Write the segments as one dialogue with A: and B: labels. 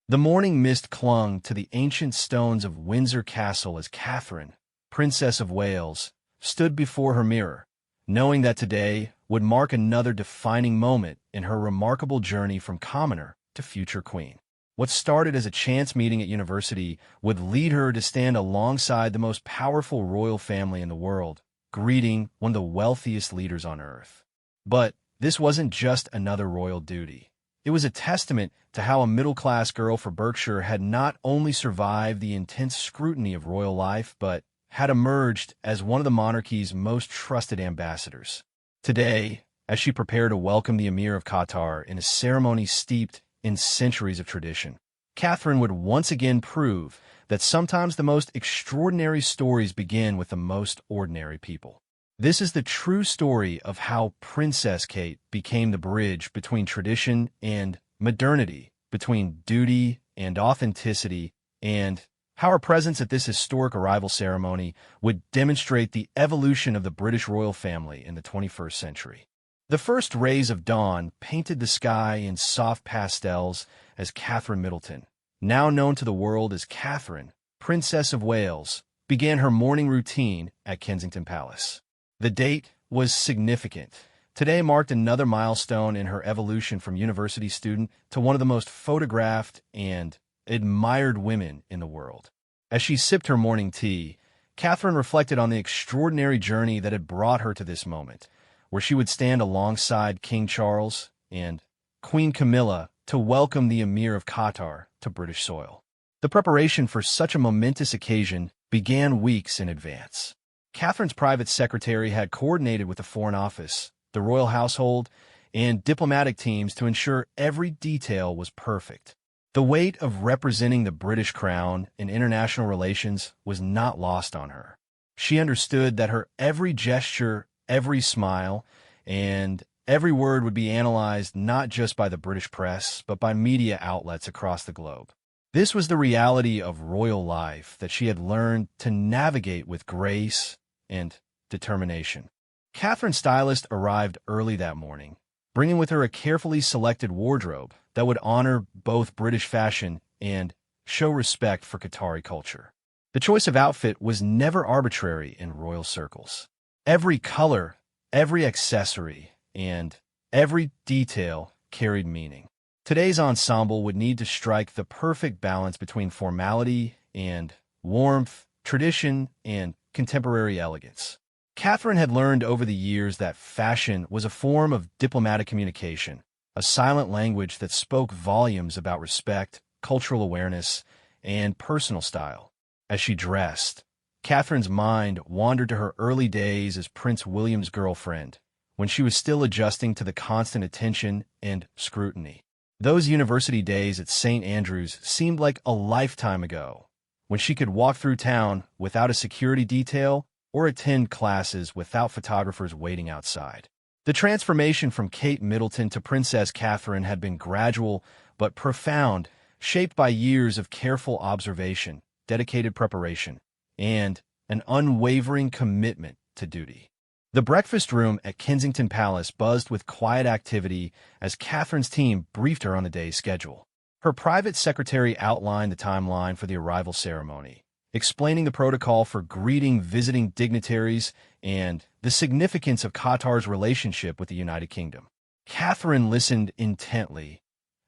A: The morning mist clung to the ancient stones of Windsor Castle as Catherine, Princess of Wales, stood before her mirror, knowing that today would mark another defining moment in her remarkable journey from commoner to future queen. What started as a chance meeting at university would lead her to stand alongside the most powerful royal family in the world, greeting one of the wealthiest leaders on earth. But this wasn't just another royal duty. It was a testament to how a middle-class girl from Berkshire had not only survived the intense scrutiny of royal life, but had emerged as one of the monarchy's most trusted ambassadors. Today, as she prepared to welcome the Emir of Qatar in a ceremony steeped in centuries of tradition, Catherine would once again prove that sometimes the most extraordinary stories begin with the most ordinary people. This is the true story of how Princess Kate became the bridge between tradition and modernity, between duty and authenticity, and how her presence at this historic arrival ceremony would demonstrate the evolution of the British royal family in the 21st century. The first rays of dawn painted the sky in soft pastels as Catherine Middleton, now known to the world as Catherine, Princess of Wales, began her morning routine at Kensington Palace. The date was significant. Today marked another milestone in her evolution from university student to one of the most photographed and admired women in the world. As she sipped her morning tea, Catherine reflected on the extraordinary journey that had brought her to this moment, where she would stand alongside King Charles and Queen Camilla to welcome the Emir of Qatar to British soil. The preparation for such a momentous occasion began weeks in advance. Catherine's private secretary had coordinated with the Foreign Office, the royal household, and diplomatic teams to ensure every detail was perfect. The weight of representing the British crown in international relations was not lost on her. She understood that her every gesture, every smile, and every word would be analyzed not just by the British press, but by media outlets across the globe. This was the reality of royal life that she had learned to navigate with grace and determination. Catherine's stylist arrived early that morning, bringing with her a carefully selected wardrobe that would honor both British fashion and show respect for Qatari culture. The choice of outfit was never arbitrary in royal circles. Every color, every accessory, and every detail carried meaning. Today's ensemble would need to strike the perfect balance between formality and warmth, tradition and contemporary elegance. Catherine had learned over the years that fashion was a form of diplomatic communication, a silent language that spoke volumes about respect, cultural awareness, and personal style. As she dressed, Catherine's mind wandered to her early days as Prince William's girlfriend, when she was still adjusting to the constant attention and scrutiny. Those university days at St. Andrews seemed like a lifetime ago, when she could walk through town without a security detail or attend classes without photographers waiting outside. The transformation from Kate Middleton to Princess Catherine had been gradual but profound, shaped by years of careful observation, dedicated preparation, and an unwavering commitment to duty. The breakfast room at Kensington Palace buzzed with quiet activity as Catherine's team briefed her on the day's schedule. Her private secretary outlined the timeline for the arrival ceremony, explaining the protocol for greeting visiting dignitaries and the significance of Qatar's relationship with the United Kingdom. Catherine listened intently,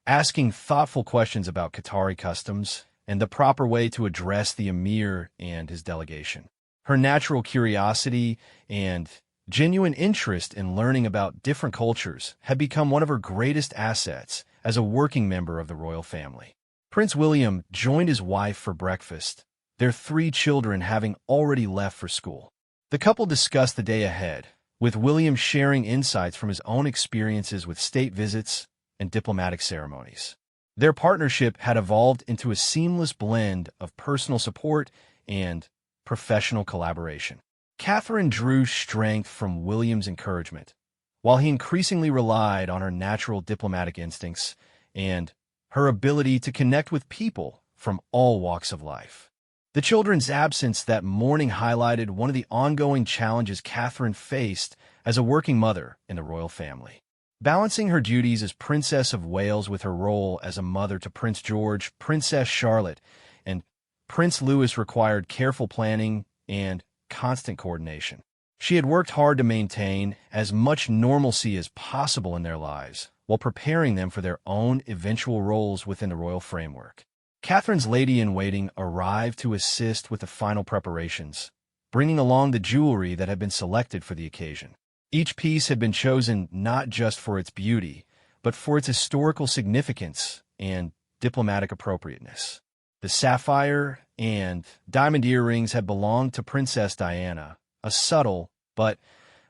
A: asking thoughtful questions about Qatari customs and the proper way to address the Emir and his delegation. Her natural curiosity and genuine interest in learning about different cultures had become one of her greatest assets as a working member of the royal family. Prince William joined his wife for breakfast, their 3 children having already left for school. The couple discussed the day ahead, with William sharing insights from his own experiences with state visits and diplomatic ceremonies. Their partnership had evolved into a seamless blend of personal support and professional collaboration. Catherine drew strength from William's encouragement, while he increasingly relied on her natural diplomatic instincts and her ability to connect with people from all walks of life. The children's absence that morning highlighted one of the ongoing challenges Catherine faced as a working mother in the royal family. Balancing her duties as Princess of Wales with her role as a mother to Prince George, Princess Charlotte, and Prince Louis required careful planning and constant coordination. She had worked hard to maintain as much normalcy as possible in their lives, while preparing them for their own eventual roles within the royal framework. Catherine's lady-in-waiting arrived to assist with the final preparations, bringing along the jewelry that had been selected for the occasion. Each piece had been chosen not just for its beauty, but for its historical significance and diplomatic appropriateness. The sapphire and diamond earrings had belonged to Princess Diana, a subtle but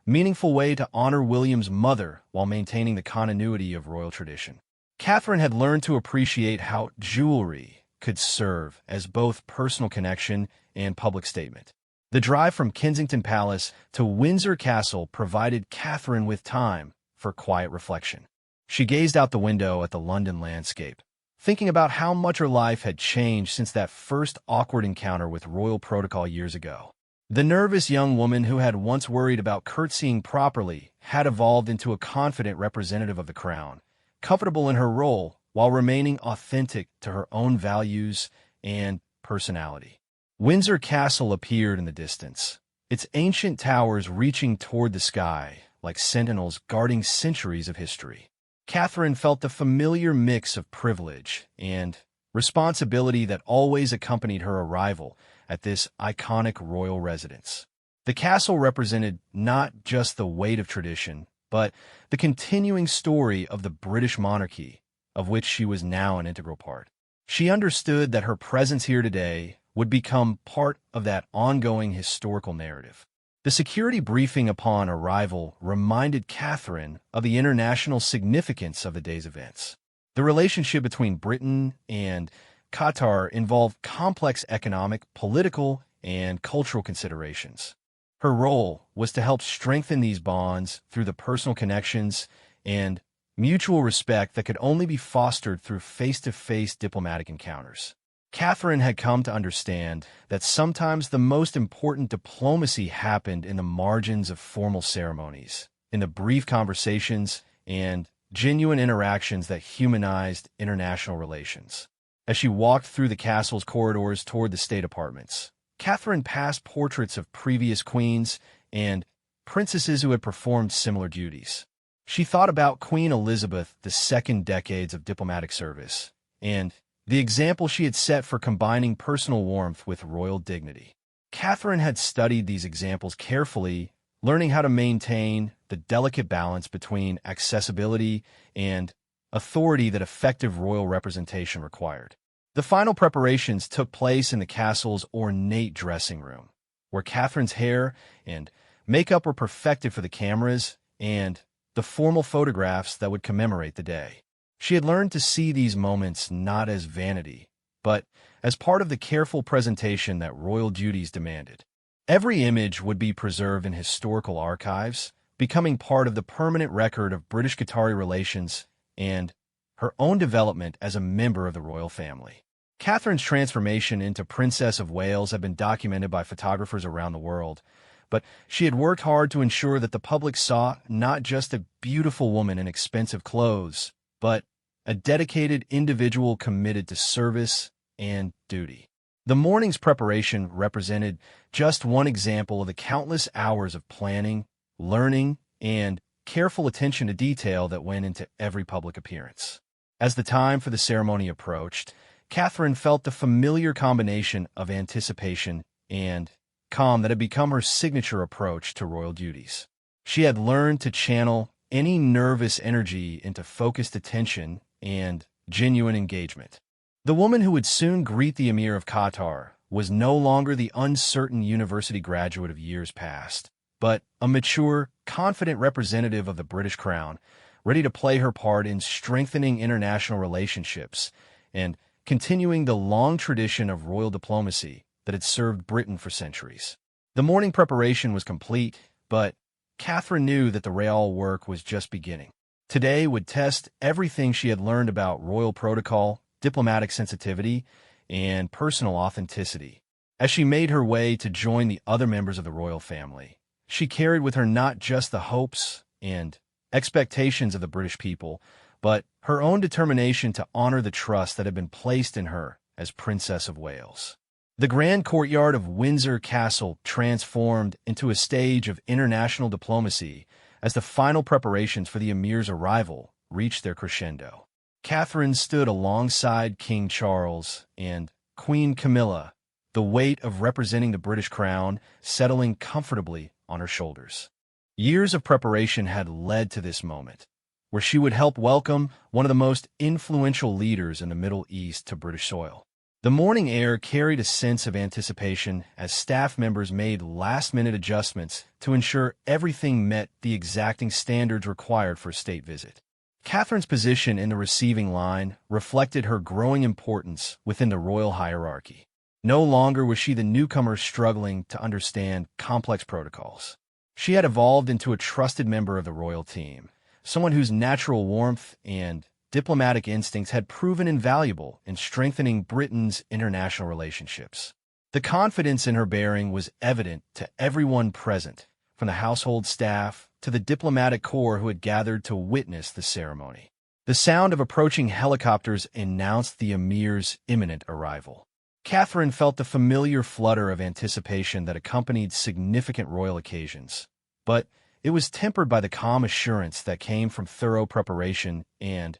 A: meaningful way to honor William's mother while maintaining the continuity of royal tradition. Catherine had learned to appreciate how jewelry could serve as both personal connection and public statement. The drive from Kensington Palace to Windsor Castle provided Catherine with time for quiet reflection. She gazed out the window at the London landscape, thinking about how much her life had changed since that first awkward encounter with royal protocol years ago. The nervous young woman who had once worried about curtsying properly had evolved into a confident representative of the crown, comfortable in her role while remaining authentic to her own values and personality. Windsor Castle appeared in the distance, its ancient towers reaching toward the sky like sentinels guarding centuries of history. Catherine felt the familiar mix of privilege and responsibility that always accompanied her arrival at this iconic royal residence. The castle represented not just the weight of tradition, but the continuing story of the British monarchy, of which she was now an integral part. She understood that her presence here today would become part of that ongoing historical narrative. The security briefing upon arrival reminded Catherine of the international significance of the day's events. The relationship between Britain and Qatar involved complex economic, political, and cultural considerations. Her role was to help strengthen these bonds through the personal connections and mutual respect that could only be fostered through face-to-face diplomatic encounters. Catherine had come to understand that sometimes the most important diplomacy happened in the margins of formal ceremonies, in the brief conversations and genuine interactions that humanized international relations. As she walked through the castle's corridors toward the state apartments, Catherine passed portraits of previous queens and princesses who had performed similar duties. She thought about Queen Elizabeth II's decades of diplomatic service and the example she had set for combining personal warmth with royal dignity. Catherine had studied these examples carefully, learning how to maintain the delicate balance between accessibility and authority that effective royal representation required. The final preparations took place in the castle's ornate dressing room, where Catherine's hair and makeup were perfected for the cameras and the formal photographs that would commemorate the day. She had learned to see these moments not as vanity, but as part of the careful presentation that royal duties demanded. Every image would be preserved in historical archives, becoming part of the permanent record of British-Qatari relations and her own development as a member of the royal family. Catherine's transformation into Princess of Wales had been documented by photographers around the world, but she had worked hard to ensure that the public saw not just a beautiful woman in expensive clothes, but a dedicated individual committed to service and duty. The morning's preparation represented just one example of the countless hours of planning, learning, and careful attention to detail that went into every public appearance. As the time for the ceremony approached, Catherine felt the familiar combination of anticipation and calm that had become her signature approach to royal duties. She had learned to channel any nervous energy into focused attention and genuine engagement. The woman who would soon greet the Emir of Qatar was no longer the uncertain university graduate of years past, but a mature, confident representative of the British crown, ready to play her part in strengthening international relationships and continuing the long tradition of royal diplomacy that had served Britain for centuries. The morning preparation was complete, but Catherine knew that the real work was just beginning. Today would test everything she had learned about royal protocol, diplomatic sensitivity, and personal authenticity. As she made her way to join the other members of the royal family, she carried with her not just the hopes and expectations of the British people, but her own determination to honor the trust that had been placed in her as Princess of Wales. The grand courtyard of Windsor Castle transformed into a stage of international diplomacy as the final preparations for the Emir's arrival reached their crescendo. Catherine stood alongside King Charles and Queen Camilla, the weight of representing the British crown settling comfortably on her shoulders. Years of preparation had led to this moment, where she would help welcome one of the most influential leaders in the Middle East to British soil. The morning air carried a sense of anticipation as staff members made last-minute adjustments to ensure everything met the exacting standards required for a state visit. Catherine's position in the receiving line reflected her growing importance within the royal hierarchy. No longer was she the newcomer struggling to understand complex protocols. She had evolved into a trusted member of the royal team, someone whose natural warmth and diplomatic instincts had proven invaluable in strengthening Britain's international relationships. The confidence in her bearing was evident to everyone present, from the household staff to the diplomatic corps who had gathered to witness the ceremony. The sound of approaching helicopters announced the Emir's imminent arrival. Catherine felt the familiar flutter of anticipation that accompanied significant royal occasions, but it was tempered by the calm assurance that came from thorough preparation and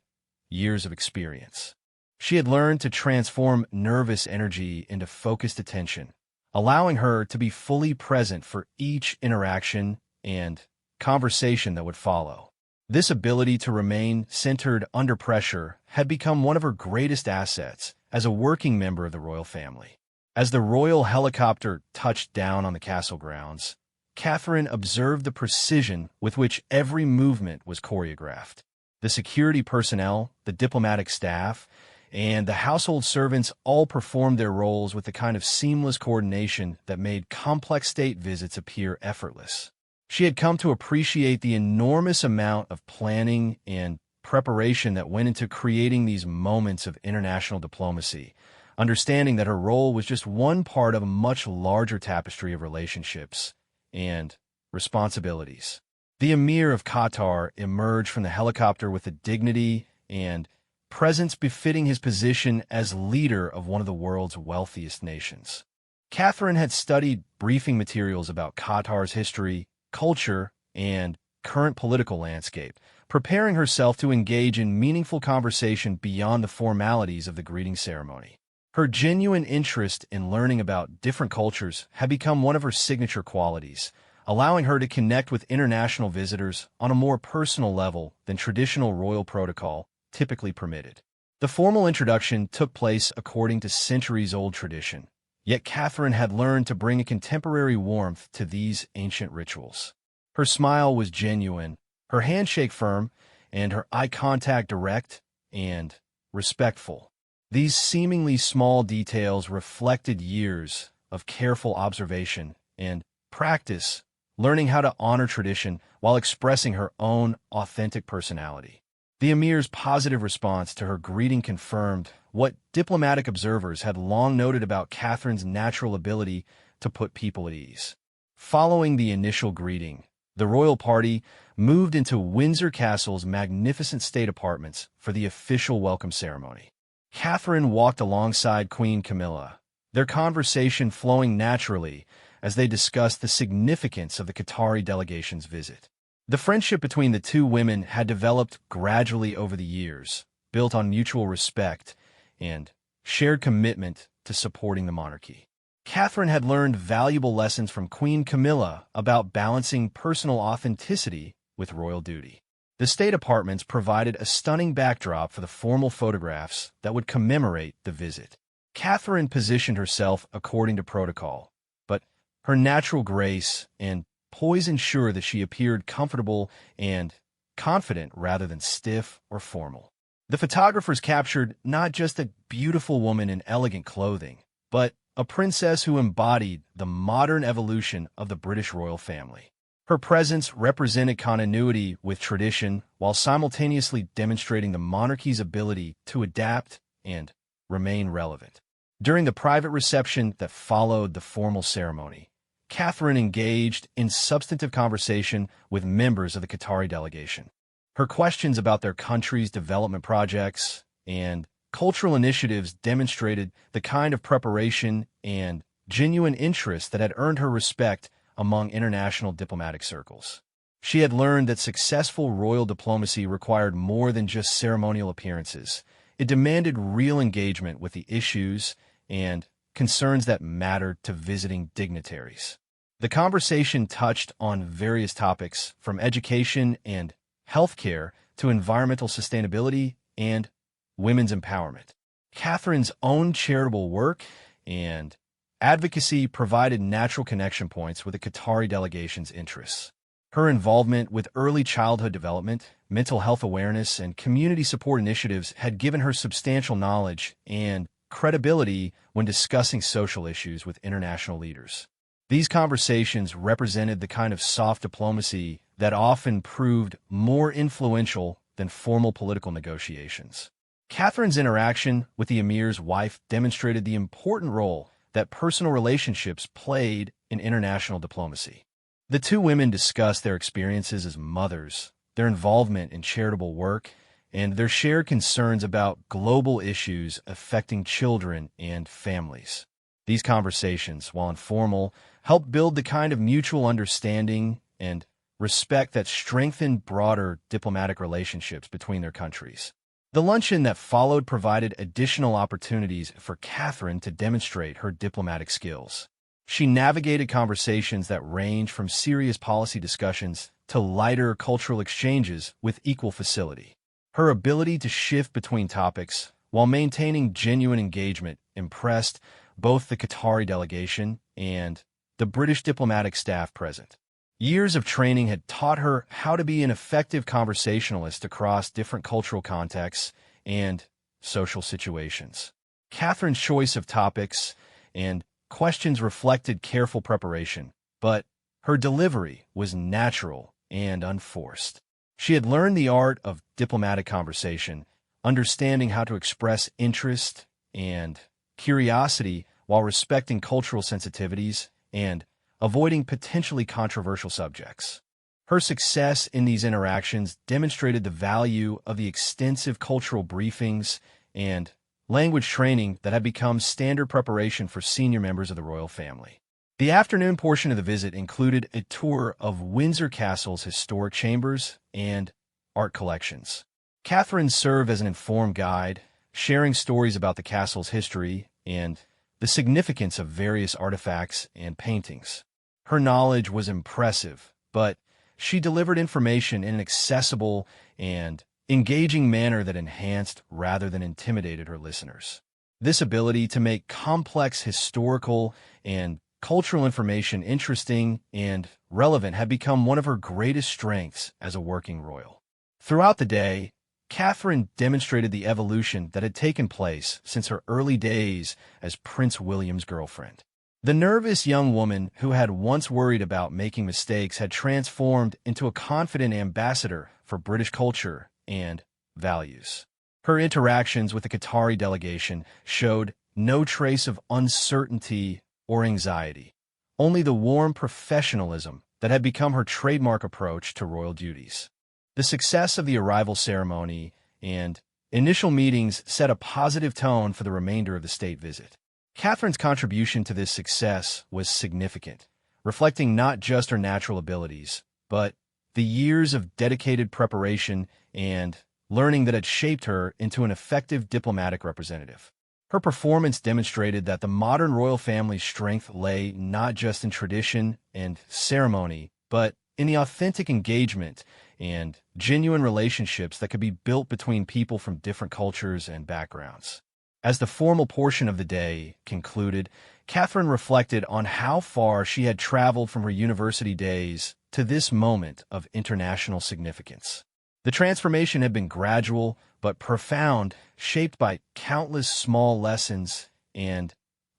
A: years of experience. She had learned to transform nervous energy into focused attention, allowing her to be fully present for each interaction and conversation that would follow. This ability to remain centered under pressure had become one of her greatest assets as a working member of the royal family. As the royal helicopter touched down on the castle grounds, Catherine observed the precision with which every movement was choreographed. The security personnel, the diplomatic staff, and the household servants all performed their roles with the kind of seamless coordination that made complex state visits appear effortless. She had come to appreciate the enormous amount of planning and preparation that went into creating these moments of international diplomacy, understanding that her role was just one part of a much larger tapestry of relationships and responsibilities. The Emir of Qatar emerged from the helicopter with a dignity and presence befitting his position as leader of one of the world's wealthiest nations. Catherine had studied briefing materials about Qatar's history, culture, and current political landscape, preparing herself to engage in meaningful conversation beyond the formalities of the greeting ceremony. Her genuine interest in learning about different cultures had become one of her signature qualities, allowing her to connect with international visitors on a more personal level than traditional royal protocol typically permitted. The formal introduction took place according to centuries-old tradition, yet Catherine had learned to bring a contemporary warmth to these ancient rituals. Her smile was genuine, her handshake firm, and her eye contact direct and respectful. These seemingly small details reflected years of careful observation and practice, learning how to honor tradition while expressing her own authentic personality. The Emir's positive response to her greeting confirmed what diplomatic observers had long noted about Catherine's natural ability to put people at ease. Following the initial greeting, the royal party moved into Windsor Castle's magnificent state apartments for the official welcome ceremony. Catherine walked alongside Queen Camilla, their conversation flowing naturally as they discussed the significance of the Qatari delegation's visit. The friendship between the two women had developed gradually over the years, built on mutual respect and shared commitment to supporting the monarchy. Catherine had learned valuable lessons from Queen Camilla about balancing personal authenticity with royal duty. The state apartments provided a stunning backdrop for the formal photographs that would commemorate the visit. Catherine positioned herself according to protocol, but her natural grace and poise ensured that she appeared comfortable and confident rather than stiff or formal. The photographers captured not just a beautiful woman in elegant clothing, but a princess who embodied the modern evolution of the British royal family. Her presence represented continuity with tradition while simultaneously demonstrating the monarchy's ability to adapt and remain relevant. During the private reception that followed the formal ceremony, Catherine engaged in substantive conversation with members of the Qatari delegation. Her questions about their country's development projects and cultural initiatives demonstrated the kind of preparation and genuine interest that had earned her respect among international diplomatic circles. She had learned that successful royal diplomacy required more than just ceremonial appearances. It demanded real engagement with the issues and concerns that mattered to visiting dignitaries. The conversation touched on various topics, from education and healthcare to environmental sustainability and women's empowerment. Catherine's own charitable work and advocacy provided natural connection points with the Qatari delegation's interests. Her involvement with early childhood development, mental health awareness, and community support initiatives had given her substantial knowledge and credibility when discussing social issues with international leaders. These conversations represented the kind of soft diplomacy that often proved more influential than formal political negotiations. Catherine's interaction with the Emir's wife demonstrated the important role that personal relationships played in international diplomacy. The two women discussed their experiences as mothers, their involvement in charitable work, and their shared concerns about global issues affecting children and families. These conversations, while informal, helped build the kind of mutual understanding and respect that strengthened broader diplomatic relationships between their countries. The luncheon that followed provided additional opportunities for Catherine to demonstrate her diplomatic skills. She navigated conversations that ranged from serious policy discussions to lighter cultural exchanges with equal facility. Her ability to shift between topics while maintaining genuine engagement impressed both the Qatari delegation and the British diplomatic staff present. Years of training had taught her how to be an effective conversationalist across different cultural contexts and social situations. Catherine's choice of topics and questions reflected careful preparation, but her delivery was natural and unforced. She had learned the art of diplomatic conversation, understanding how to express interest and curiosity while respecting cultural sensitivities and avoiding potentially controversial subjects. Her success in these interactions demonstrated the value of the extensive cultural briefings and language training that had become standard preparation for senior members of the royal family. The afternoon portion of the visit included a tour of Windsor Castle's historic chambers and art collections. Catherine served as an informed guide, sharing stories about the castle's history and the significance of various artifacts and paintings. Her knowledge was impressive, but she delivered information in an accessible and engaging manner that enhanced rather than intimidated her listeners. This ability to make complex historical and cultural information interesting and relevant had become one of her greatest strengths as a working royal. Throughout the day, Catherine demonstrated the evolution that had taken place since her early days as Prince William's girlfriend. The nervous young woman who had once worried about making mistakes had transformed into a confident ambassador for British culture and values. Her interactions with the Qatari delegation showed no trace of uncertainty or anxiety, only the warm professionalism that had become her trademark approach to royal duties. The success of the arrival ceremony and initial meetings set a positive tone for the remainder of the state visit. Catherine's contribution to this success was significant, reflecting not just her natural abilities, but the years of dedicated preparation and learning that had shaped her into an effective diplomatic representative. Her performance demonstrated that the modern royal family's strength lay not just in tradition and ceremony, but in the authentic engagement and genuine relationships that could be built between people from different cultures and backgrounds. As the formal portion of the day concluded, Catherine reflected on how far she had traveled from her university days to this moment of international significance. The transformation had been gradual but profound, shaped by countless small lessons and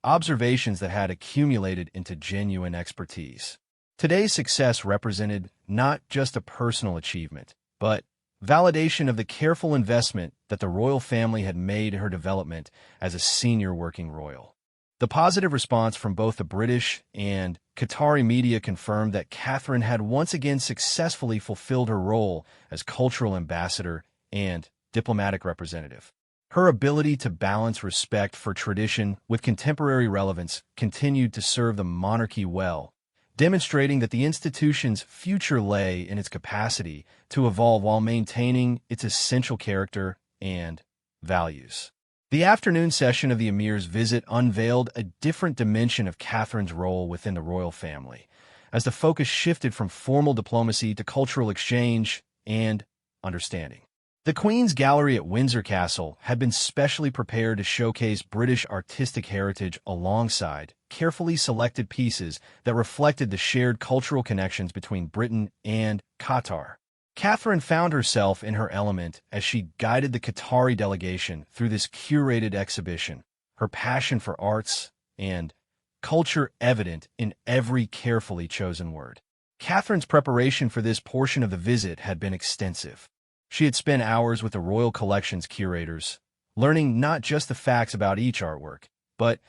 A: observations that had accumulated into genuine expertise. Today's success represented not just a personal achievement, but validation of the careful investment that the royal family had made in her development as a senior working royal. The positive response from both the British and Qatari media confirmed that Catherine had once again successfully fulfilled her role as cultural ambassador and diplomatic representative. Her ability to balance respect for tradition with contemporary relevance continued to serve the monarchy well, demonstrating that the institution's future lay in its capacity to evolve while maintaining its essential character and values. The afternoon session of the Emir's visit unveiled a different dimension of Catherine's role within the royal family, as the focus shifted from formal diplomacy to cultural exchange and understanding. The Queen's Gallery at Windsor Castle had been specially prepared to showcase British artistic heritage alongside carefully selected pieces that reflected the shared cultural connections between Britain and Qatar. Catherine found herself in her element as she guided the Qatari delegation through this curated exhibition, her passion for arts and culture evident in every carefully chosen word. Catherine's preparation for this portion of the visit had been extensive. She had spent hours with the Royal Collection's curators, learning not just the facts about each artwork, but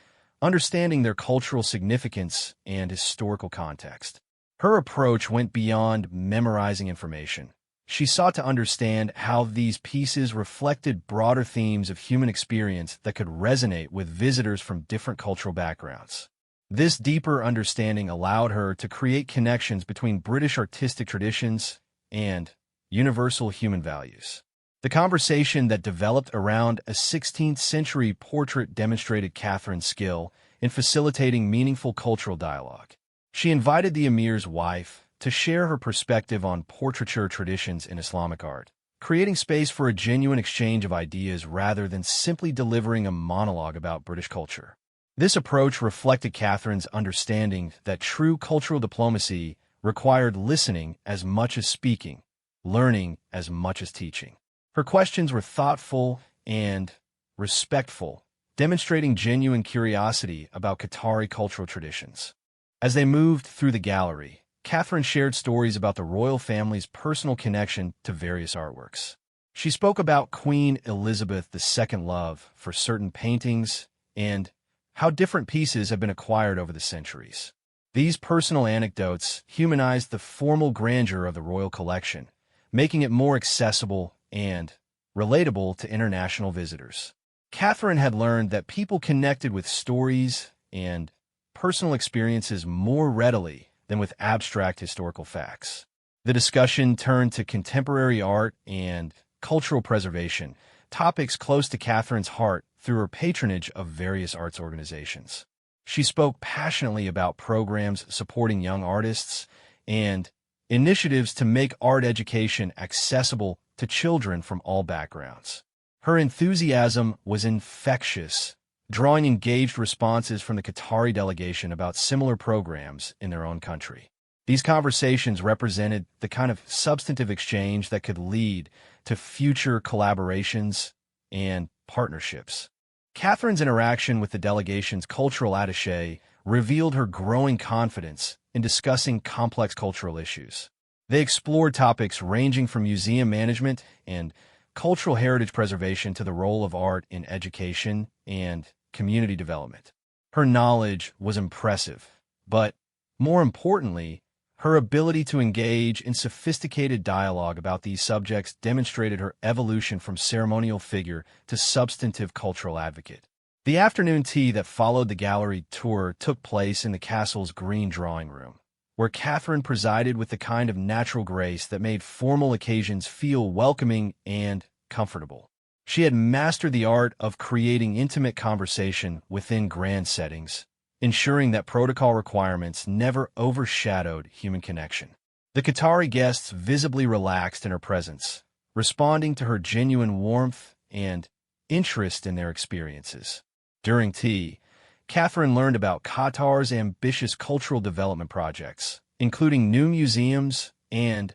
A: understanding their cultural significance and historical context. Her approach went beyond memorizing information. She sought to understand how these pieces reflected broader themes of human experience that could resonate with visitors from different cultural backgrounds. This deeper understanding allowed her to create connections between British artistic traditions and universal human values. The conversation that developed around a 16th-century portrait demonstrated Catherine's skill in facilitating meaningful cultural dialogue. She invited the Emir's wife to share her perspective on portraiture traditions in Islamic art, creating space for a genuine exchange of ideas rather than simply delivering a monologue about British culture. This approach reflected Catherine's understanding that true cultural diplomacy required listening as much as speaking, learning as much as teaching. Her questions were thoughtful and respectful, demonstrating genuine curiosity about Qatari cultural traditions. As they moved through the gallery, Catherine shared stories about the royal family's personal connection to various artworks. She spoke about Queen Elizabeth II's love for certain paintings and how different pieces have been acquired over the centuries. These personal anecdotes humanized the formal grandeur of the royal collection, making it more accessible and relatable to international visitors. Catherine had learned that people connected with stories and personal experiences more readily than with abstract historical facts. The discussion turned to contemporary art and cultural preservation, topics close to Catherine's heart through her patronage of various arts organizations. She spoke passionately about programs supporting young artists and initiatives to make art education accessible to children from all backgrounds. Her enthusiasm was infectious, drawing engaged responses from the Qatari delegation about similar programs in their own country. These conversations represented the kind of substantive exchange that could lead to future collaborations and partnerships. Catherine's interaction with the delegation's cultural attaché revealed her growing confidence in discussing complex cultural issues. They explored topics ranging from museum management and cultural heritage preservation to the role of art in education and community development. Her knowledge was impressive, but more importantly, her ability to engage in sophisticated dialogue about these subjects demonstrated her evolution from ceremonial figure to substantive cultural advocate. The afternoon tea that followed the gallery tour took place in the castle's green drawing room, where Catherine presided with the kind of natural grace that made formal occasions feel welcoming and comfortable. She had mastered the art of creating intimate conversation within grand settings, ensuring that protocol requirements never overshadowed human connection. The Qatari guests visibly relaxed in her presence, responding to her genuine warmth and interest in their experiences. During tea, Catherine learned about Qatar's ambitious cultural development projects, including new museums and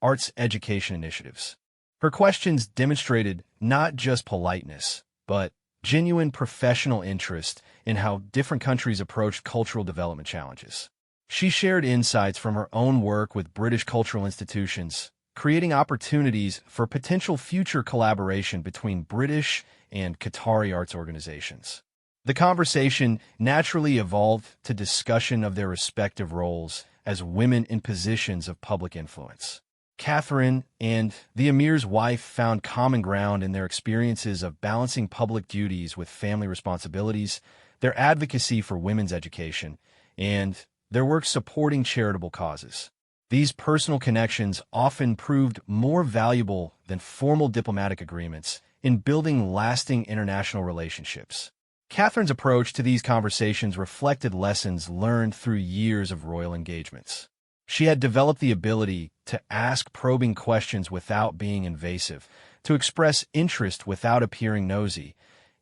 A: arts education initiatives. Her questions demonstrated not just politeness, but genuine professional interest in how different countries approached cultural development challenges. She shared insights from her own work with British cultural institutions, creating opportunities for potential future collaboration between British and Qatari arts organizations. The conversation naturally evolved to discussion of their respective roles as women in positions of public influence. Catherine and the Emir's wife found common ground in their experiences of balancing public duties with family responsibilities, their advocacy for women's education, and their work supporting charitable causes. These personal connections often proved more valuable than formal diplomatic agreements in building lasting international relationships. Catherine's approach to these conversations reflected lessons learned through years of royal engagements. She had developed the ability to ask probing questions without being invasive, to express interest without appearing nosy,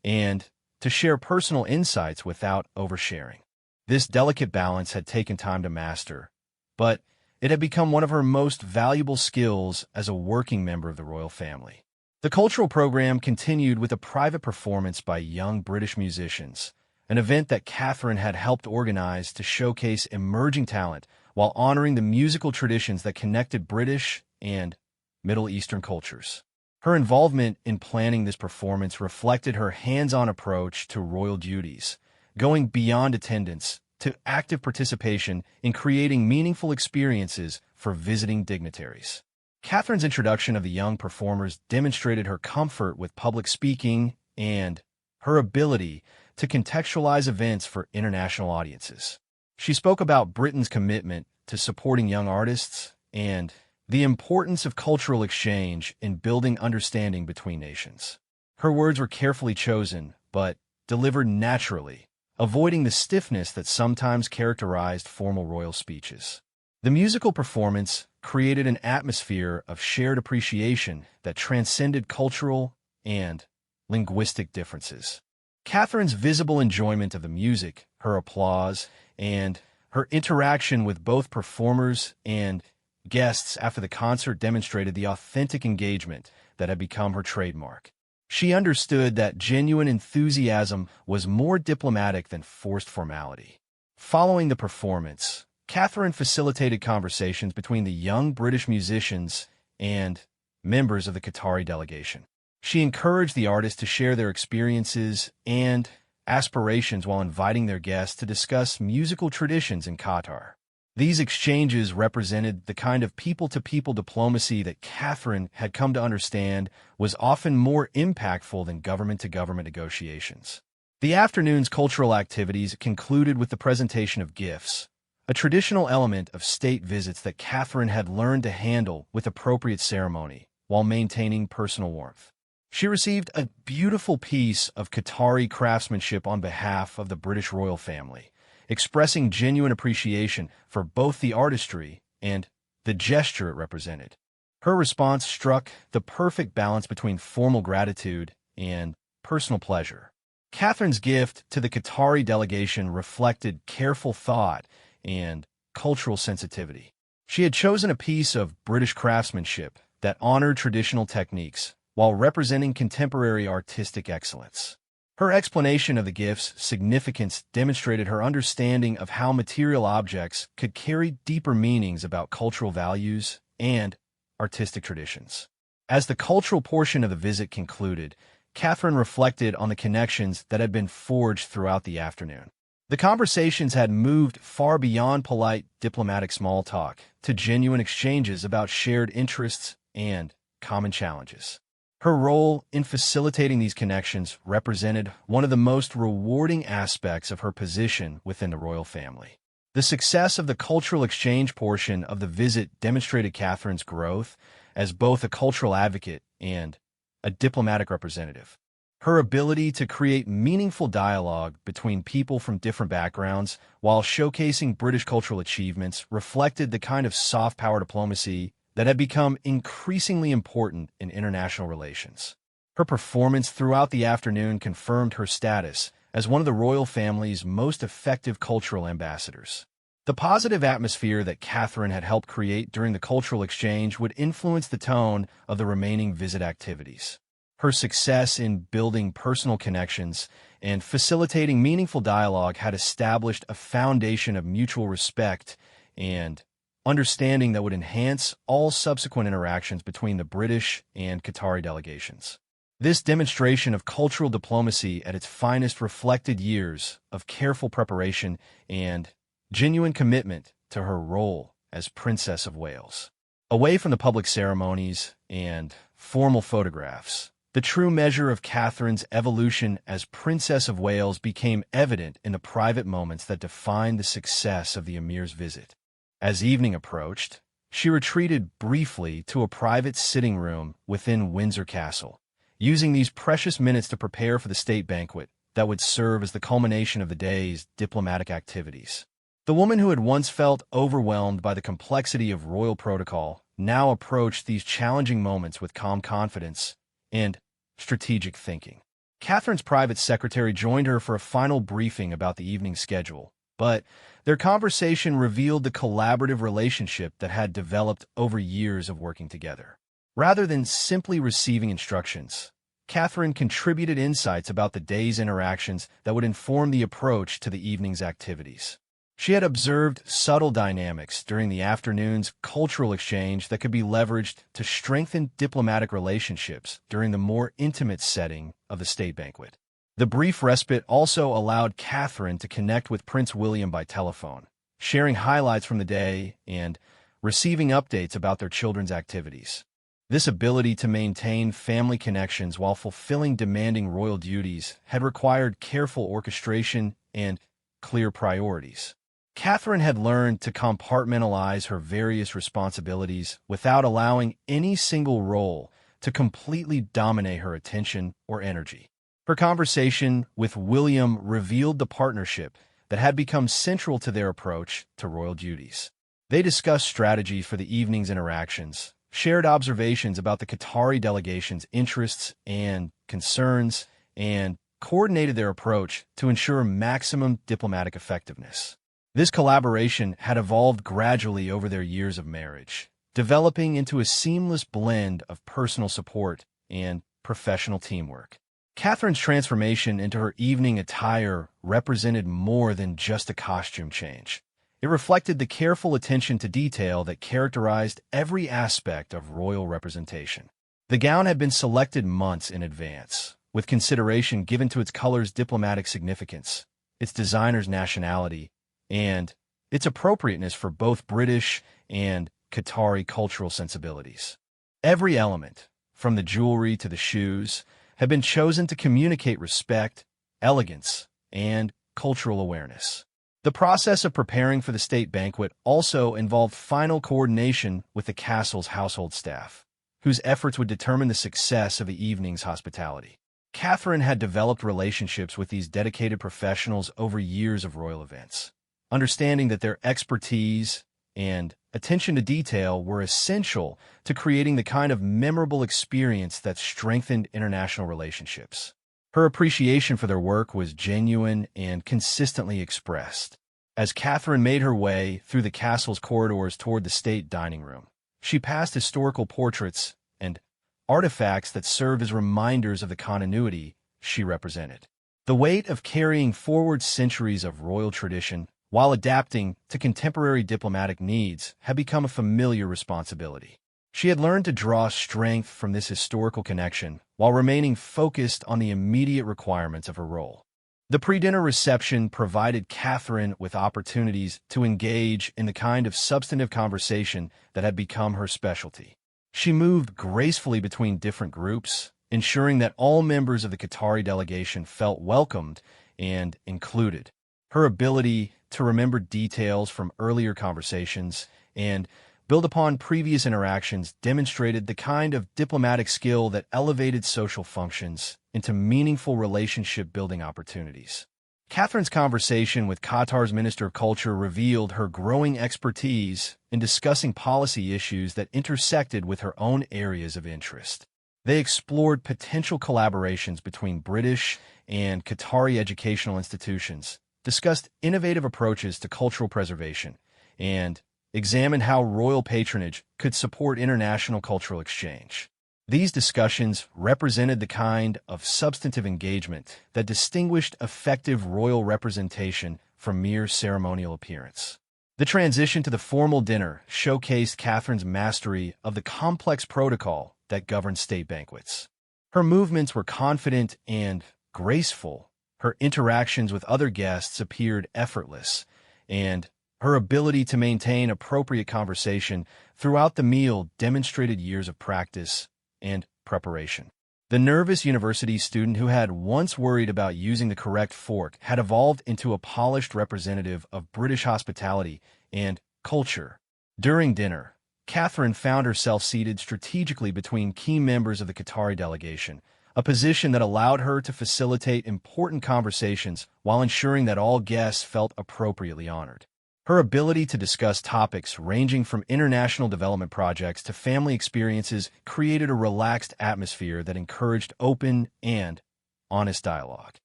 A: and to share personal insights without oversharing. This delicate balance had taken time to master, but it had become one of her most valuable skills as a working member of the royal family. The cultural program continued with a private performance by young British musicians, an event that Catherine had helped organize to showcase emerging talent while honoring the musical traditions that connected British and Middle Eastern cultures. Her involvement in planning this performance reflected her hands-on approach to royal duties, going beyond attendance to active participation in creating meaningful experiences for visiting dignitaries. Catherine's introduction of the young performers demonstrated her comfort with public speaking and her ability to contextualize events for international audiences. She spoke about Britain's commitment to supporting young artists and the importance of cultural exchange in building understanding between nations. Her words were carefully chosen, but delivered naturally, avoiding the stiffness that sometimes characterized formal royal speeches. The musical performance created an atmosphere of shared appreciation that transcended cultural and linguistic differences. Catherine's visible enjoyment of the music, her applause, and her interaction with both performers and guests after the concert demonstrated the authentic engagement that had become her trademark. She understood that genuine enthusiasm was more diplomatic than forced formality. Following the performance, Catherine facilitated conversations between the young British musicians and members of the Qatari delegation. She encouraged the artists to share their experiences and aspirations while inviting their guests to discuss musical traditions in Qatar. These exchanges represented the kind of people-to-people diplomacy that Catherine had come to understand was often more impactful than government-to-government negotiations. The afternoon's cultural activities concluded with the presentation of gifts, a traditional element of state visits that Catherine had learned to handle with appropriate ceremony while maintaining personal warmth. She received a beautiful piece of Qatari craftsmanship on behalf of the British royal family, expressing genuine appreciation for both the artistry and the gesture it represented. Her response struck the perfect balance between formal gratitude and personal pleasure. Catherine's gift to the Qatari delegation reflected careful thought and cultural sensitivity. She had chosen a piece of British craftsmanship that honored traditional techniques while representing contemporary artistic excellence. Her explanation of the gift's significance demonstrated her understanding of how material objects could carry deeper meanings about cultural values and artistic traditions. As the cultural portion of the visit concluded, Catherine reflected on the connections that had been forged throughout the afternoon. The conversations had moved far beyond polite diplomatic small talk to genuine exchanges about shared interests and common challenges. Her role in facilitating these connections represented one of the most rewarding aspects of her position within the royal family. The success of the cultural exchange portion of the visit demonstrated Catherine's growth as both a cultural advocate and a diplomatic representative. Her ability to create meaningful dialogue between people from different backgrounds while showcasing British cultural achievements reflected the kind of soft power diplomacy that had become increasingly important in international relations. Her performance throughout the afternoon confirmed her status as one of the royal family's most effective cultural ambassadors. The positive atmosphere that Catherine had helped create during the cultural exchange would influence the tone of the remaining visit activities. Her success in building personal connections and facilitating meaningful dialogue had established a foundation of mutual respect and understanding that would enhance all subsequent interactions between the British and Qatari delegations. This demonstration of cultural diplomacy at its finest reflected years of careful preparation and genuine commitment to her role as Princess of Wales. Away from the public ceremonies and formal photographs, the true measure of Catherine's evolution as Princess of Wales became evident in the private moments that defined the success of the Emir's visit. As evening approached, she retreated briefly to a private sitting room within Windsor Castle, using these precious minutes to prepare for the state banquet that would serve as the culmination of the day's diplomatic activities. The woman who had once felt overwhelmed by the complexity of royal protocol now approached these challenging moments with calm confidence and strategic thinking. Catherine's private secretary joined her for a final briefing about the evening's schedule, but their conversation revealed the collaborative relationship that had developed over years of working together. Rather than simply receiving instructions, Catherine contributed insights about the day's interactions that would inform the approach to the evening's activities. She had observed subtle dynamics during the afternoon's cultural exchange that could be leveraged to strengthen diplomatic relationships during the more intimate setting of the state banquet. The brief respite also allowed Catherine to connect with Prince William by telephone, sharing highlights from the day and receiving updates about their children's activities. This ability to maintain family connections while fulfilling demanding royal duties had required careful orchestration and clear priorities. Catherine had learned to compartmentalize her various responsibilities without allowing any single role to completely dominate her attention or energy. Her conversation with William revealed the partnership that had become central to their approach to royal duties. They discussed strategy for the evening's interactions, shared observations about the Qatari delegation's interests and concerns, and coordinated their approach to ensure maximum diplomatic effectiveness. This collaboration had evolved gradually over their years of marriage, developing into a seamless blend of personal support and professional teamwork. Catherine's transformation into her evening attire represented more than just a costume change. It reflected the careful attention to detail that characterized every aspect of royal representation. The gown had been selected months in advance, with consideration given to its color's diplomatic significance, its designer's nationality, and its appropriateness for both British and Qatari cultural sensibilities. Every element, from the jewelry to the shoes, had been chosen to communicate respect, elegance, and cultural awareness. The process of preparing for the state banquet also involved final coordination with the castle's household staff, whose efforts would determine the success of the evening's hospitality. Catherine had developed relationships with these dedicated professionals over years of royal events, understanding that their expertise and attention to detail were essential to creating the kind of memorable experience that strengthened international relationships. Her appreciation for their work was genuine and consistently expressed. As Catherine made her way through the castle's corridors toward the state dining room, she passed historical portraits and artifacts that served as reminders of the continuity she represented. The weight of carrying forward centuries of royal tradition while adapting to contemporary diplomatic needs had become a familiar responsibility. She had learned to draw strength from this historical connection while remaining focused on the immediate requirements of her role. The pre-dinner reception provided Catherine with opportunities to engage in the kind of substantive conversation that had become her specialty. She moved gracefully between different groups, ensuring that all members of the Qatari delegation felt welcomed and included. Her ability to remember details from earlier conversations and build upon previous interactions demonstrated the kind of diplomatic skill that elevated social functions into meaningful relationship-building opportunities. Catherine's conversation with Qatar's Minister of Culture revealed her growing expertise in discussing policy issues that intersected with her own areas of interest. They explored potential collaborations between British and Qatari educational institutions, discussed innovative approaches to cultural preservation, and examined how royal patronage could support international cultural exchange. These discussions represented the kind of substantive engagement that distinguished effective royal representation from mere ceremonial appearance. The transition to the formal dinner showcased Catherine's mastery of the complex protocol that governed state banquets. Her movements were confident and graceful. Her interactions with other guests appeared effortless, and her ability to maintain appropriate conversation throughout the meal demonstrated years of practice and preparation. The nervous university student who had once worried about using the correct fork had evolved into a polished representative of British hospitality and culture. During dinner, Catherine found herself seated strategically between key members of the Qatari delegation, a position that allowed her to facilitate important conversations while ensuring that all guests felt appropriately honored. Her ability to discuss topics ranging from international development projects to family experiences created a relaxed atmosphere that encouraged open and honest dialogue.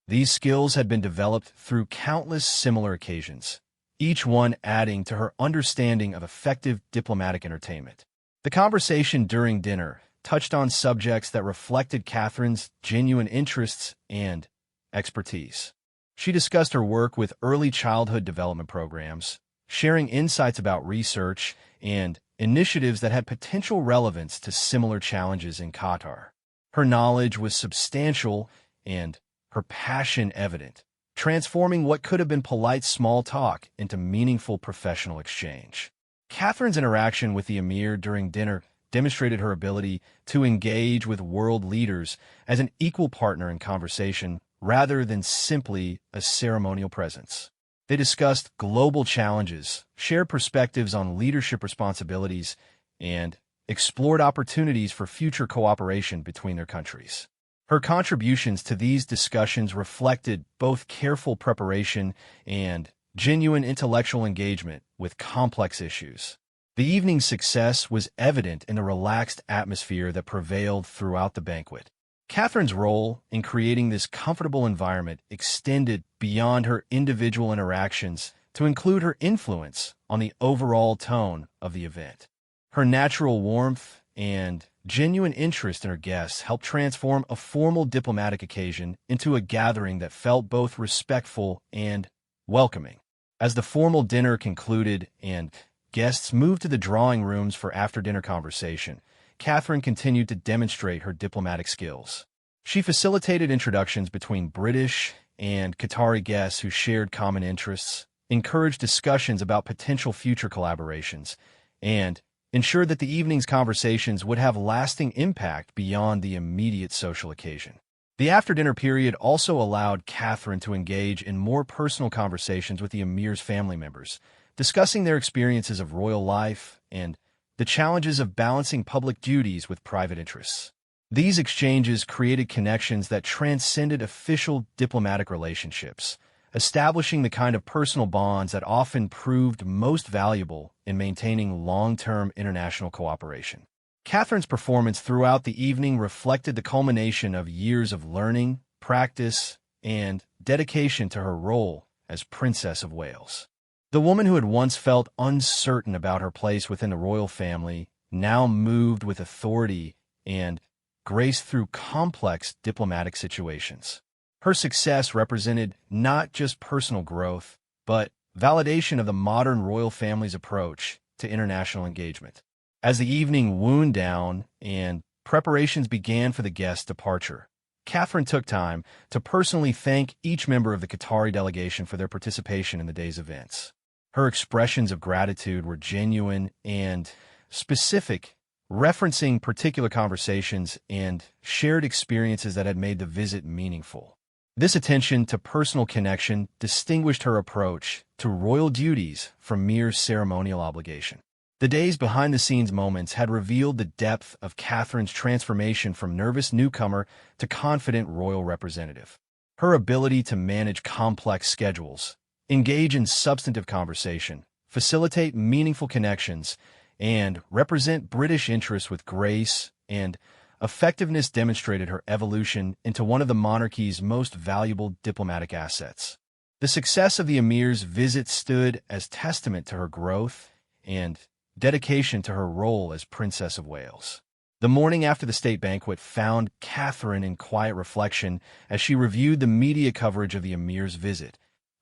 A: These skills had been developed through countless similar occasions, each one adding to her understanding of effective diplomatic entertainment. The conversation during dinner touched on subjects that reflected Catherine's genuine interests and expertise. She discussed her work with early childhood development programs, sharing insights about research and initiatives that had potential relevance to similar challenges in Qatar. Her knowledge was substantial and her passion evident, transforming what could have been polite small talk into meaningful professional exchange. Catherine's interaction with the Emir during dinner demonstrated her ability to engage with world leaders as an equal partner in conversation rather than simply a ceremonial presence. They discussed global challenges, shared perspectives on leadership responsibilities, and explored opportunities for future cooperation between their countries. Her contributions to these discussions reflected both careful preparation and genuine intellectual engagement with complex issues. The evening's success was evident in the relaxed atmosphere that prevailed throughout the banquet. Catherine's role in creating this comfortable environment extended beyond her individual interactions to include her influence on the overall tone of the event. Her natural warmth and genuine interest in her guests helped transform a formal diplomatic occasion into a gathering that felt both respectful and welcoming. As the formal dinner concluded and guests moved to the drawing rooms for after-dinner conversation, Catherine continued to demonstrate her diplomatic skills. She facilitated introductions between British and Qatari guests who shared common interests, encouraged discussions about potential future collaborations, and ensured that the evening's conversations would have lasting impact beyond the immediate social occasion. The after-dinner period also allowed Catherine to engage in more personal conversations with the Emir's family members, discussing their experiences of royal life and the challenges of balancing public duties with private interests. These exchanges created connections that transcended official diplomatic relationships, establishing the kind of personal bonds that often proved most valuable in maintaining long-term international cooperation. Catherine's performance throughout the evening reflected the culmination of years of learning, practice, and dedication to her role as Princess of Wales. The woman who had once felt uncertain about her place within the royal family now moved with authority and grace through complex diplomatic situations. Her success represented not just personal growth, but validation of the modern royal family's approach to international engagement. As the evening wound down and preparations began for the guests' departure, Catherine took time to personally thank each member of the Qatari delegation for their participation in the day's events. Her expressions of gratitude were genuine and specific, referencing particular conversations and shared experiences that had made the visit meaningful. This attention to personal connection distinguished her approach to royal duties from mere ceremonial obligation. The day's behind-the-scenes moments had revealed the depth of Catherine's transformation from nervous newcomer to confident royal representative. Her ability to manage complex schedules, engage in substantive conversation, facilitate meaningful connections, and represent British interests with grace and effectiveness demonstrated her evolution into one of the monarchy's most valuable diplomatic assets. The success of the Emir's visit stood as testament to her growth and dedication to her role as Princess of Wales. The morning after the state banquet found Catherine in quiet reflection as she reviewed the media coverage of the Emir's visit,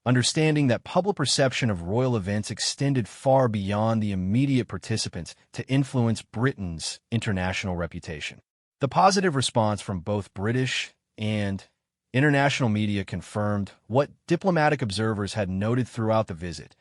A: understanding that public perception of royal events extended far beyond the immediate participants to influence Britain's international reputation. The positive response from both British and international media confirmed what diplomatic observers had noted throughout the visit.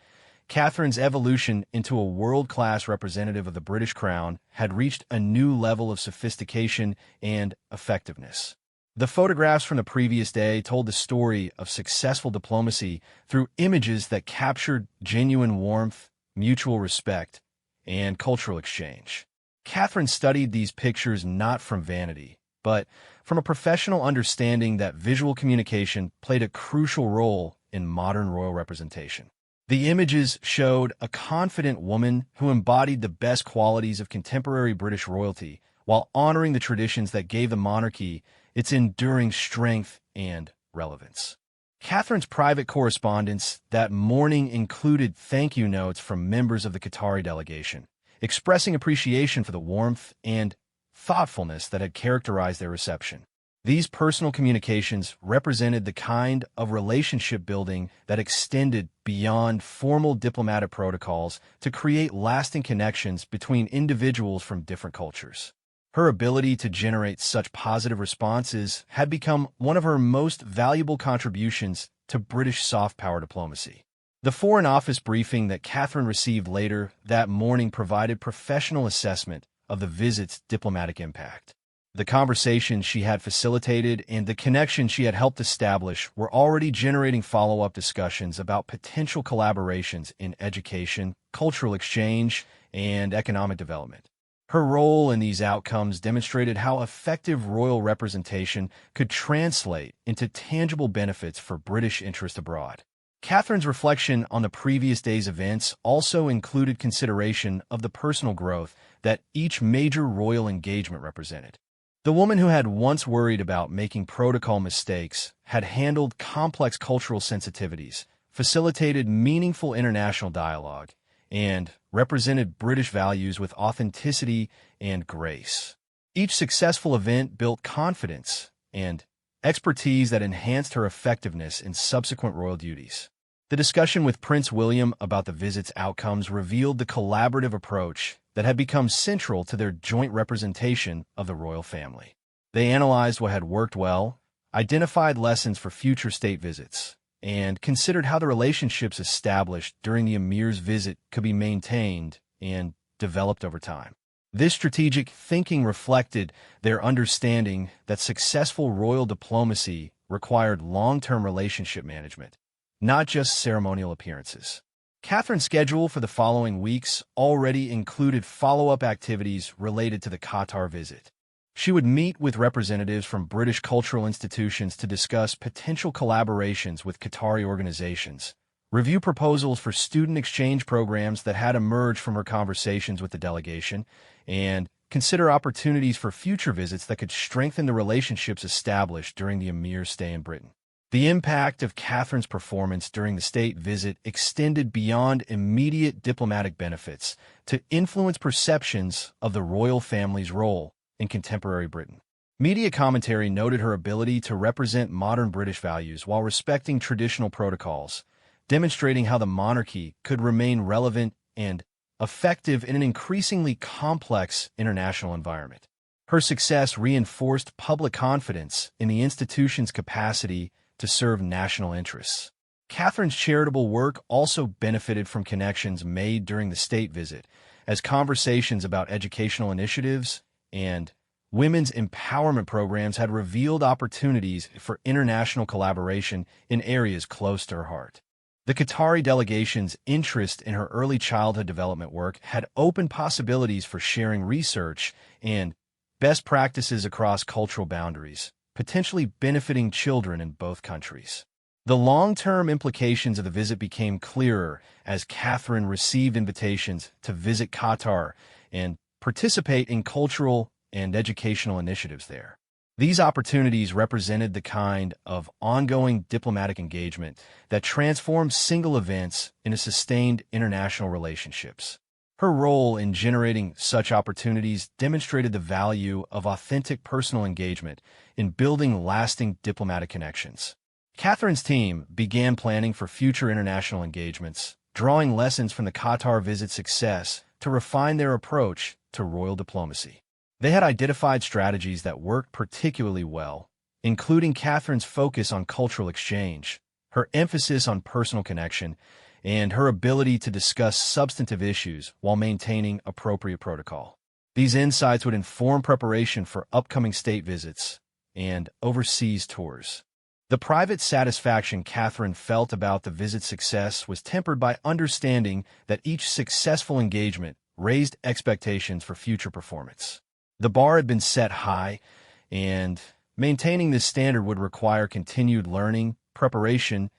A: Catherine's evolution into a world-class representative of the British Crown had reached a new level of sophistication and effectiveness. The photographs from the previous day told the story of successful diplomacy through images that captured genuine warmth, mutual respect, and cultural exchange. Catherine studied these pictures not from vanity, but from a professional understanding that visual communication played a crucial role in modern royal representation. The images showed a confident woman who embodied the best qualities of contemporary British royalty while honoring the traditions that gave the monarchy its enduring strength and relevance. Catherine's private correspondence that morning included thank you notes from members of the Qatari delegation, expressing appreciation for the warmth and thoughtfulness that had characterized their reception. These personal communications represented the kind of relationship building that extended beyond formal diplomatic protocols to create lasting connections between individuals from different cultures. Her ability to generate such positive responses had become one of her most valuable contributions to British soft power diplomacy. The Foreign Office briefing that Catherine received later that morning provided professional assessment of the visit's diplomatic impact. The conversations she had facilitated and the connections she had helped establish were already generating follow-up discussions about potential collaborations in education, cultural exchange, and economic development. Her role in these outcomes demonstrated how effective royal representation could translate into tangible benefits for British interest abroad. Catherine's reflection on the previous day's events also included consideration of the personal growth that each major royal engagement represented. The woman who had once worried about making protocol mistakes had handled complex cultural sensitivities, facilitated meaningful international dialogue, and represented British values with authenticity and grace. Each successful event built confidence and expertise that enhanced her effectiveness in subsequent royal duties. The discussion with Prince William about the visit's outcomes revealed the collaborative approach that had become central to their joint representation of the royal family. They analyzed what had worked well, identified lessons for future state visits, and considered how the relationships established during the Emir's visit could be maintained and developed over time. This strategic thinking reflected their understanding that successful royal diplomacy required long-term relationship management, not just ceremonial appearances. Catherine's schedule for the following weeks already included follow-up activities related to the Qatar visit. She would meet with representatives from British cultural institutions to discuss potential collaborations with Qatari organizations, review proposals for student exchange programs that had emerged from her conversations with the delegation, and consider opportunities for future visits that could strengthen the relationships established during the Emir's stay in Britain. The impact of Catherine's performance during the state visit extended beyond immediate diplomatic benefits to influence perceptions of the royal family's role in contemporary Britain. Media commentary noted her ability to represent modern British values while respecting traditional protocols, demonstrating how the monarchy could remain relevant and effective in an increasingly complex international environment. Her success reinforced public confidence in the institution's capacity to serve national interests. Catherine's charitable work also benefited from connections made during the state visit, as conversations about educational initiatives and women's empowerment programs had revealed opportunities for international collaboration in areas close to her heart. The Qatari delegation's interest in her early childhood development work had opened possibilities for sharing research and best practices across cultural boundaries, potentially benefiting children in both countries. The long-term implications of the visit became clearer as Catherine received invitations to visit Qatar and participate in cultural and educational initiatives there. These opportunities represented the kind of ongoing diplomatic engagement that transformed single events into sustained international relationships. Her role in generating such opportunities demonstrated the value of authentic personal engagement in building lasting diplomatic connections. Catherine's team began planning for future international engagements, drawing lessons from the Qatar visit's success to refine their approach to royal diplomacy. They had identified strategies that worked particularly well, including Catherine's focus on cultural exchange, her emphasis on personal connection, and her ability to discuss substantive issues while maintaining appropriate protocol. These insights would inform preparation for upcoming state visits and overseas tours. The private satisfaction Catherine felt about the visit's success was tempered by understanding that each successful engagement raised expectations for future performance. The bar had been set high, and maintaining this standard would require continued learning, preparation,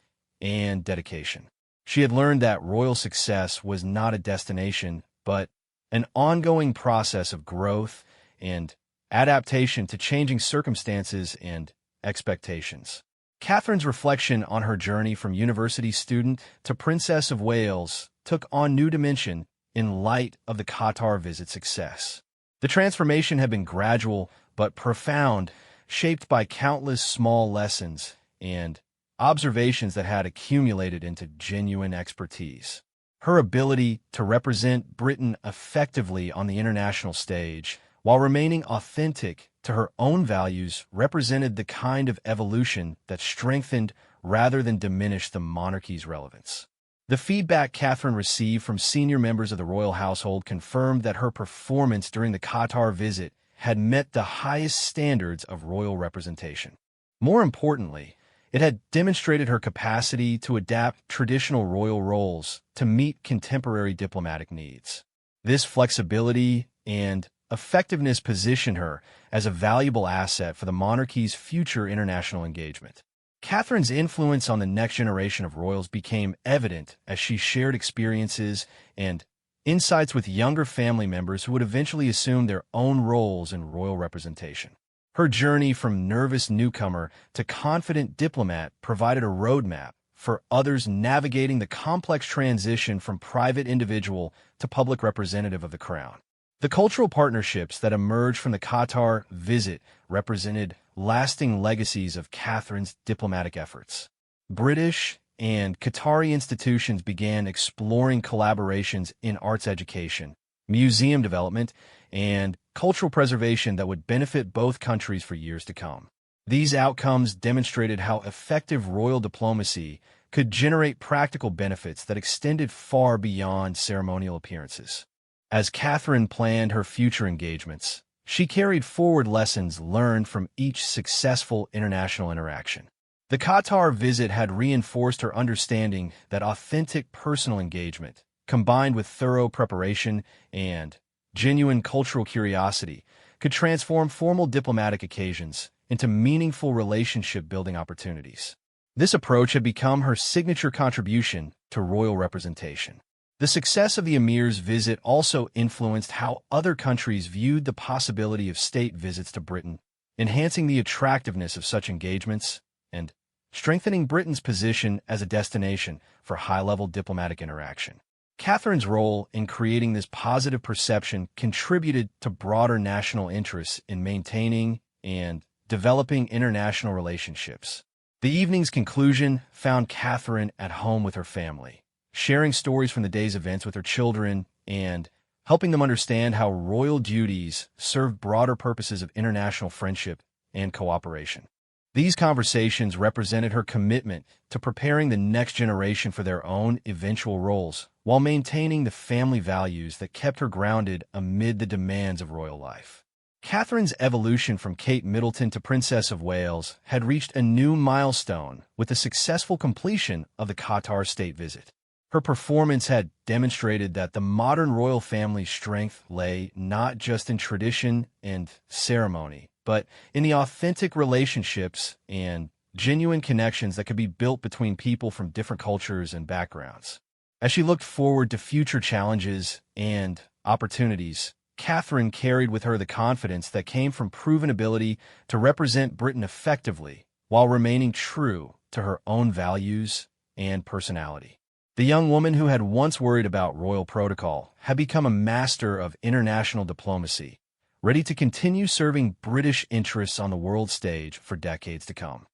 A: and dedication. She had learned that royal success was not a destination, but an ongoing process of growth and adaptation to changing circumstances and expectations. Catherine's reflection on her journey from university student to Princess of Wales took on new dimension in light of the Qatar visit's success. The transformation had been gradual but profound, shaped by countless small lessons and observations that had accumulated into genuine expertise. Her ability to represent Britain effectively on the international stage, while remaining authentic to her own values, represented the kind of evolution that strengthened rather than diminished the monarchy's relevance. The feedback Catherine received from senior members of the royal household confirmed that her performance during the Qatar visit had met the highest standards of royal representation. More importantly, it had demonstrated her capacity to adapt traditional royal roles to meet contemporary diplomatic needs. This flexibility and effectiveness positioned her as a valuable asset for the monarchy's future international engagement. Catherine's influence on the next generation of royals became evident as she shared experiences and insights with younger family members who would eventually assume their own roles in royal representation. Her journey from nervous newcomer to confident diplomat provided a roadmap for others navigating the complex transition from private individual to public representative of the crown. The cultural partnerships that emerged from the Qatar visit represented lasting legacies of Catherine's diplomatic efforts. British and Qatari institutions began exploring collaborations in arts education, museum development, and cultural preservation that would benefit both countries for years to come. These outcomes demonstrated how effective royal diplomacy could generate practical benefits that extended far beyond ceremonial appearances. As Catherine planned her future engagements, she carried forward lessons learned from each successful international interaction. The Qatar visit had reinforced her understanding that authentic personal engagement, combined with thorough preparation and genuine cultural curiosity, could transform formal diplomatic occasions into meaningful relationship-building opportunities. This approach had become her signature contribution to royal representation. The success of the Emir's visit also influenced how other countries viewed the possibility of state visits to Britain, enhancing the attractiveness of such engagements and strengthening Britain's position as a destination for high-level diplomatic interaction. Catherine's role in creating this positive perception contributed to broader national interests in maintaining and developing international relationships. The evening's conclusion found Catherine at home with her family, sharing stories from the day's events with her children and helping them understand how royal duties serve broader purposes of international friendship and cooperation. These conversations represented her commitment to preparing the next generation for their own eventual roles, while maintaining the family values that kept her grounded amid the demands of royal life. Catherine's evolution from Kate Middleton to Princess of Wales had reached a new milestone with the successful completion of the Qatar state visit. Her performance had demonstrated that the modern royal family's strength lay not just in tradition and ceremony, but in the authentic relationships and genuine connections that could be built between people from different cultures and backgrounds. As she looked forward to future challenges and opportunities, Catherine carried with her the confidence that came from proven ability to represent Britain effectively while remaining true to her own values and personality. The young woman who had once worried about royal protocol had become a master of international diplomacy, ready to continue serving British interests on the world stage for decades to come.